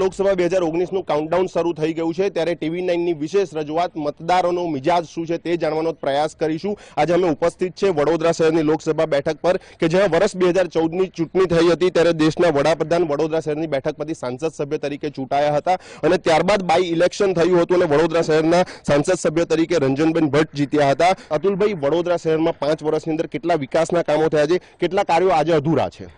Lok Sabha 2019નું countdown શરૂ થઈ ગયું છે ત્યારે TV9ની વિશેષ રજૂઆત મતદારોનો મિજાજ શું છે તે જાણવાનો પ્રયાસ કરીશું। આજે અમે ઉપસ્થિત છે વડોદરા શહેરની લોકસભા બેઠક પર કે જ્યાં વર્ષ 2014ની ચૂંટણી થઈ હતી ત્યારે દેશના વડાપ્રધાન વડોદરા શહેરની બેઠક પરથી સાંસદ સભ્ય તરીકે ચૂંટાયા હતા અને ત્યારબાદ બાય ઇલેક્શન થયું હતું અને વડોદરા શહેરના સાંસદ સભ્ય તરીકે રંજનબેન ભટ્ટ જીત્યા હતા। અતુલભાઈ, વડોદરા શહેરમાં 5 વર્ષની અંદર કેટલા વિકાસના કામો થયા છે, કેટલા કાર્યો આજે અધૂરા છે?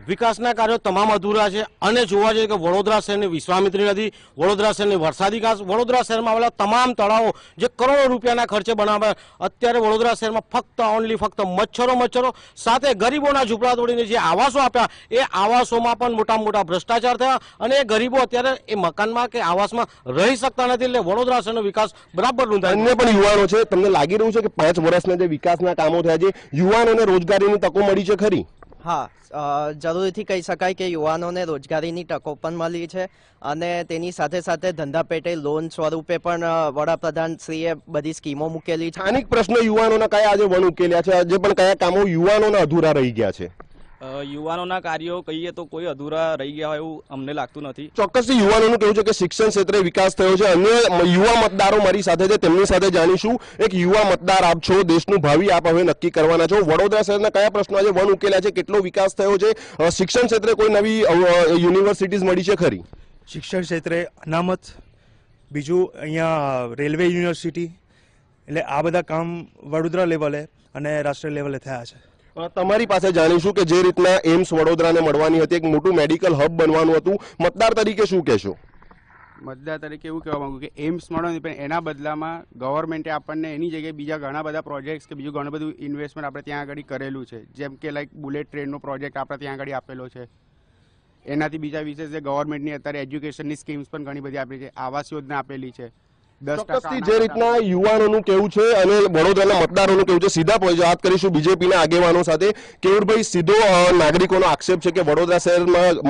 વિકાસના કાર્યો તમામ અધૂરા છે અને જોવા જઈએ કે વડોદરા શહેરની વિશ્વામિત્રી નદી, વડોદરા શહેરની વરસાદી ઘાસ, વડોદરા શહેરમાં આવેલા તમામ તળાવો જે કરોડો રૂપિયાના ખર્ચે બનાવ્યા, અત્યારે વડોદરા શહેરમાં ફક્ત મચ્છરો સાથે ગરીબોના ઝૂંપડા તોડીને જે આવાસો આપ્યા એ આવાસોમાં પણ મોટા ભ્રષ્ટાચાર થયા અને એ ગરીબો અત્યારે એ મકાનમાં કે આવાસમાં રહી શકતા નથી। એટલે વડોદરા શહેરનો વિકાસ બરાબર નોંધાય। અન્ય પણ યુવાનો છે, તમને લાગી રહ્યું છે કે 5 વર્ષના જે વિકાસના કામો થયા છે યુવાનોને રોજગારીની તકો મળી છે ખરી? હા, જરૂરથી કહી શકાય કે યુવાનોને રોજગારીની તકો પણ મળી છે અને તેની સાથે સાથે ધંધા પેટે લોન સ્વરૂપે પણ વડાપ્રધાન શ્રીએ બધી સ્કીમો મૂકેલી છે। સ્થાનિક પ્રશ્નો યુવાનોના કયા આજે વણ ઉકેલ્યા છે, આજે પણ કયા કામો યુવાનોના અધૂરા રહી ગયા છે? યુવાનોના કાર્યો કહીએ તો કોઈ અધૂરા રહી ગયા હોય એવું અમને લાગતું નથી। ચોક્કસથી યુવાનોનું કહેવું છે કે શિક્ષણ ક્ષેત્રે વિકાસ થયો છે। અન્ય યુવા મતદારો મારી સાથે છે, તેમની સાથે જાણીશું। એક યુવા મતદાર આપ છો, દેશનું ભાવિ આપ હવે નક્કી કરવાના છો। વડોદરા શહેરના કયા પ્રશ્નો આજે વણ ઉકેલ્યા છે, કેટલો વિકાસ થયો છે? શિક્ષણ ક્ષેત્રે કોઈ નવી યુનિવર્સિટીઝ મળી છે ખરી? શિક્ષણ ક્ષેત્રે અનામત, બીજું અહીંયા રેલવે યુનિવર્સિટી, એટલે આ બધા કામ વડોદરા લેવલે અને રાષ્ટ્રીય લેવલે થયા છે। તમારી પાસે જાણીશું કે જે રીતના એમ્સ વડોદરાને મળવાની હતી, એક મોટું મેડિકલ હબ બનવાનું હતું, મતદાર તરીકે શું કહેશો? મતદાર તરીકે એવું કહેવા માંગુ કે એમ્સ મળવાની પણ એના બદલામાં ગવર્મેન્ટે આપણને એની જગ્યાએ બીજા ઘણા બધા પ્રોજેક્ટ્સ કે બીજું ઘણું બધું ઇન્વેસ્ટમેન્ટ આપણે ત્યાં આગળ કરેલું છે, જેમ કે લાઈક બુલેટ ટ્રેનનો પ્રોજેક્ટ આપણે ત્યાં આગળ આપેલો છે। એનાથી બીજા વિશેષ જે ગવર્મેન્ટની અત્યારે એજ્યુકેશનની સ્કીમ્સ પણ ઘણી બધી આપેલી છે, આવાસ યોજના આપેલી છે। ચોક્કસથી જે રીતના યુવાનોનું કેવું છે અને વડોદરાના મતદારોનું કેવું છે, સીધા વાત કરીશું બીજેપીના આગેવાનો સાથે। કેવુરભાઈ, સીધો નાગરિકોનો આક્ષેપ છે કે વડોદરા શહેરમાં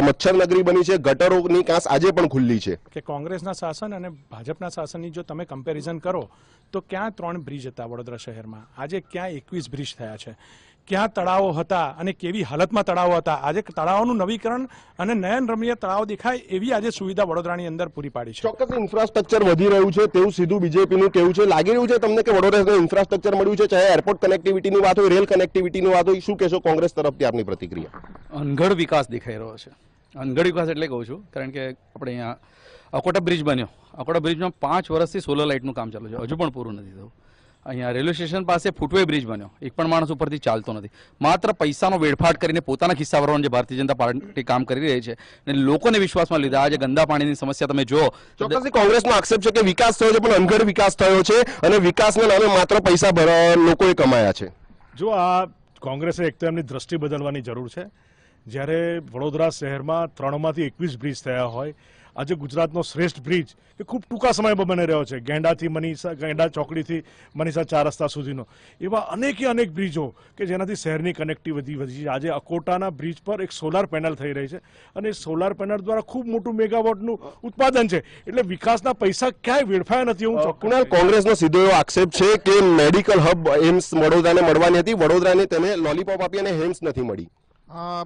મચ્છર નગરી બની છે, ગટરોની કાંસ આજે પણ ખુલ્લી છે કે કોંગ્રેસના શાસન અને ભાજપના શાસનની જો તમે કમ્પેરિઝન કરો તો ક્યાં 3 બ્રિજ હતા વડોદરા શહેરમાં, આજે ક્યાં 21 બ્રિજ થયા છે, ક્યાં તળાવો હતા અને કેવી હાલતમાં તળાવો હતા, આજે તળાવોનું નવીકરણ અને નયન રમ્ય તળાવ દેખાય એવી આજે સુવિધા વડોદરાની અંદર પૂરી પાડી છે। ચોક્કસ ઇન્ફ્રાસ્ટ્રક્ચર વધી રહ્યું છે તેવું સીધું બીજેપીનું કેવું છે। લાગી રહ્યું છે તમને કે વડોદરાને ઇન્ફ્રાસ્ટ્રક્ચર મળ્યું છે, ચાહે એરપોર્ટ કનેક્ટિવિટીની વાત હોય, રેલ કનેક્ટિવિટીની વાત હોય, શું કહેશો કોંગ્રેસ તરફથી આપની પ્રતિક્રિયા? અનગઢ વિકાસ દેખાઈ રહ્યો છે। અનગઢ વિકાસ એટલે કહું છું કારણ કે આપણે અહીંયા અકોટા બ્રિજ બન્યો, અકોટા બ્રિજમાં 5 વર્ષથી સોલર લાઇટનું કામ ચાલુ છે, હજુ પણ પૂરું નથી થયું। અહીંયા રેલવે સ્ટેશન પાસે ફૂટવે બ્રિજ બન્યો, એક પણ માણસ ઉપરથી ચાલતો નથી, માત્ર પૈસાનો વેડફાટ કરીને પોતાના ખિસ્સા ભરવાનું જે ભારતીય જનતા પાર્ટી કામ કરી રહી છે અને લોકોને વિશ્વાસમાં લીધા। આજે ગંદા પાણીની સમસ્યા તમે જો, ચોક્કસથી કોંગ્રેસનો આક્ષેપ છે કે વિકાસ થયો છે પણ અનગઢ વિકાસ થયો છે અને વિકાસના નામે માત્ર પૈસા લોકોએ કમાયા છે। જો આ કોંગ્રેસે એક તો એમની દ્રષ્ટિ બદલવાની જરૂર છે। જ્યારે વડોદરા શહેરમાં 3માંથી 21 બ્રિજ થયા હોય, આજે ગુજરાતનો શ્રેષ્ઠ બ્રિજ કે ખૂબ ટૂંકા સમયમાં બની રહ્યો છે, ગેંડા ચોકડીથી મનીષા 4 રસ્તા સુધીનો, એવા અનેક બ્રિજો કે જેનાથી શહેરની કનેક્ટિવિટી વધી છે। આજે અકોટાના બ્રિજ પર એક સોલાર પેનલ થઈ રહી છે અને સોલાર પેનલ દ્વારા ખૂબ મોટું મેગાવોટનું ઉત્પાદન છે, એટલે વિકાસના પૈસા ક્યાંય વેડફાયા નથી એવું ચોક્કસ। કોંગ્રેસનો સીધો એવો આક્ષેપ છે કે મેડિકલ હબ એમ્સ વડોદરાને મળવાની હતી, વડોદરાને તેને લોલીપોપ આપી અને એમ્સ નથી મળી।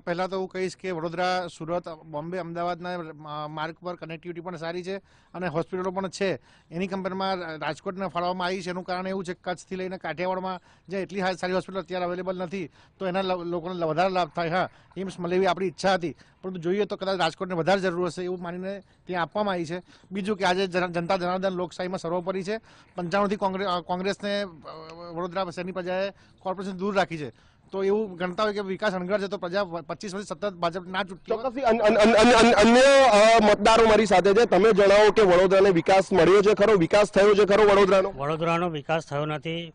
પહેલાં તો હું કહીશ કે વડોદરા, સુરત, બોમ્બે, અમદાવાદના માર્ગ પર કનેક્ટિવિટી પણ સારી છે અને હોસ્પિટલો પણ છે। એની કમ્પેરમાં રાજકોટને ફાળવવામાં આવી છે, એનું કારણ એવું છે કે કચ્છથી લઈને કાઠિયાવાડમાં જે એટલી સારી હોસ્પિટલ અત્યારે અવેલેબલ નથી, તો એના લોકોને વધારે લાભ થાય। હા, એમ્સ મળે એવી આપણી ઈચ્છા હતી, પરંતુ જોઈએ તો કદાચ રાજકોટને વધારે જરૂર હશે એવું માનીને ત્યાં આપવામાં આવી છે। બીજું કે આજે જનતા જનાર્દન લોકશાહીમાં સર્વોપરી છે। 95થી કોંગ્રેસને વડોદરા શહેરની પ્રજાએ કોર્પોરેશન દૂર રાખી છે, તો એવું ગણતા હોય કે વિકાસ અણઘડ છે તો પ્રજા 25 વર્ષ સતત ભાજપ ના ચોક્કસથી અન્ય મતદારો મારી સાથે છે, તમે જણાવો કે વડોદરાને વિકાસ મળ્યો છે ખરો, વિકાસ થયો છે ખરો વડોદરાનો વિકાસ થયો નથી।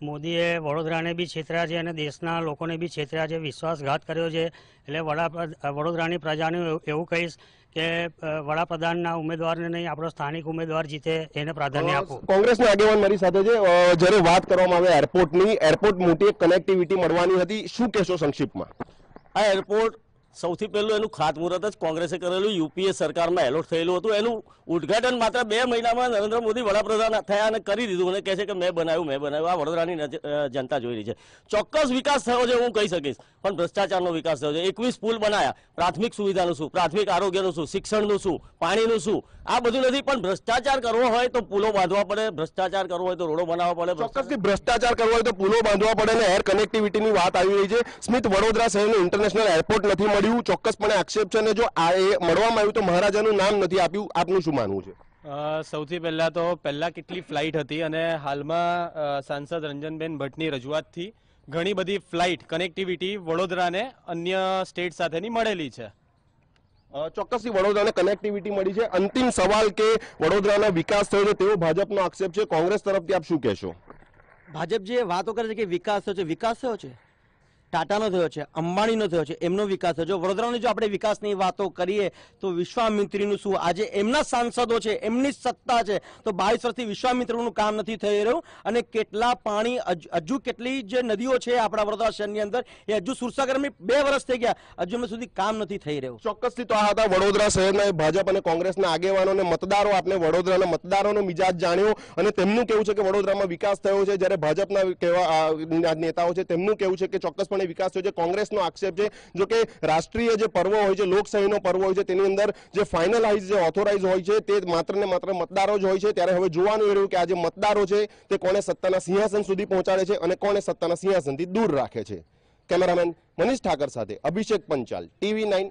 મોદીએ વડોદરાને બી છેતર્યા છે અને દેશના લોકોને બી છેતર્યા છે, વિશ્વાસઘાત કર્યો છે। એટલે વડોદરાની પ્રજાને એવું કહીશ કે વડાપ્રધાનના ઉમેદવારને નહીં, આપણો સ્થાનિક ઉમેદવાર જીતે એને પ્રાધાન્ય આપવું। કોંગ્રેસના આગેવાન મારી સાથે છે, જ્યારે વાત કરવામાં આવે એરપોર્ટની, એરપોર્ટ મોટી કનેક્ટિવિટી મળવાની હતી, શું કહેશો સંક્ષિપ્તમાં? આ એરપોર્ટ સૌથી પહેલું એનું ખાતમુહૂર્ત જ કોંગ્રેસે કરેલું, યુપીએ સરકારમાં એલોટ થયેલું હતું. એનું ઉદ્ઘાટન માત્ર 2 મહિનામાં નરેન્દ્ર મોદી વડાપ્રધાન થયા અને કરી દીધું અને કહે છે કે મેં બનાવ્યું. આ વડોદરાની જનતા જોઈ રહી છે. ચોક્કસ વિકાસ થયો છે હું કહી શકીશ, પણ ભ્રષ્ટાચારનો વિકાસ થયો છે. 21 પુલ બનાયા, પ્રાથમિક સુવિધાનું શું, પ્રાથમિક આરોગ્યનું શું, શિક્ષણનું શું, પાણીનું શું, આ બધું નથી. પણ ભ્રષ્ટાચાર કરવો હોય તો પુલો બાંધવા પડે, ભ્રષ્ટાચાર કરવો હોય તો રોડો બનાવવા પડે. ચોક્કસથી ભ્રષ્ટાચાર કરવો હોય તો પુલો બાંધવા પડે અને એર કનેક્ટિવિટીની વાત આવી રહી છે. સ્મિત, વડોદરા શહેરનું ઇન્ટરનેશનલ એરપોર્ટ નથી મળ્યું, ચોક્કસપણે આક્ષેપ છે. અને જો આ એ મળવામાં આવ્યું તો મહારાજાનું નામ નથી આપ્યું. આપનું શું માનવું છે? સૌથી પહેલા કેટલી ફ્લાઇટ હતી અને હાલમાં સાંસદ રંજનબેન ભટ્ટની રજૂઆતથી ઘણી બધી ફ્લાઇટ કનેક્ટિવિટી વડોદરાને અન્ય સ્ટેટ સાથેની મળેલી છે. ચોક્કસથી વડોદરાને કનેક્ટિવિટી મળી છે. અંતિમ સવાલ કે વડોદરાનો વિકાસ થયો છે તેવો ભાજપનો આક્ષેપ છે. કોંગ્રેસ તરફથી આપ શું કહેશો? ભાજપ જે વાતો કરે છે કે વિકાસ થયો છે, વિકાસ થયો છે ટાટાનો થયો છે, અંબાણીનો થયો છે, એમનો વિકાસ થયો. જો વડોદરાની જો આપણે વિકાસની વાતો કરીએ તો વિશ્વામિત્રીનું શું, આજે એમના સાંસદો છે, એમની સત્તા છે, તો 22 વર્ષથી વિશ્વામિત્રનું કામ નથી થઈ રહ્યું. અને કેટલા પાણી હજુ કેટલી જે નદીઓ છે આપણા વડોદરા શહેરની અંદર એ હજુ સુરસાગરની 2 વર્ષ થઈ ગયા, હજુ એમના સુધી કામ નથી થઈ રહ્યું. ચોક્કસથી તો આ હતા વડોદરા શહેરના ભાજપ અને કોંગ્રેસના આગેવાનો અને મતદારો. આપણે વડોદરાના મતદારોનો મિજાજ જાણ્યો અને તેમનું કેવું છે કે વડોદરામાં વિકાસ થયો છે, જ્યારે ભાજપના નેતાઓ છે તેમનું કેવું છે કે ચોક્કસપણે વિકાસ થયો છે. કોંગ્રેસનો આક્ષેપ છે જો કે રાષ્ટ્રીય જે પર્વ હોય છે, લોકશાહીનો પર્વ હોય છે, તેની અંદર જે ફાઇનલાઇઝ જે ઓથોરાઇઝ હોય છે તે માત્ર ને માત્ર મતદારો જ હોય છે. ત્યારે હવે જોવાનું એ રહ્યું કે આ જે મતદારો છે તે કોને સત્તાના સિંહાસન સુધી પહોંચાડે છે અને કોને સત્તાના સિંહાસનથી દૂર રાખે છે. કેમેરામેન મનીષ ઠાકર સાથે અભિષેક પંચાલ, TV9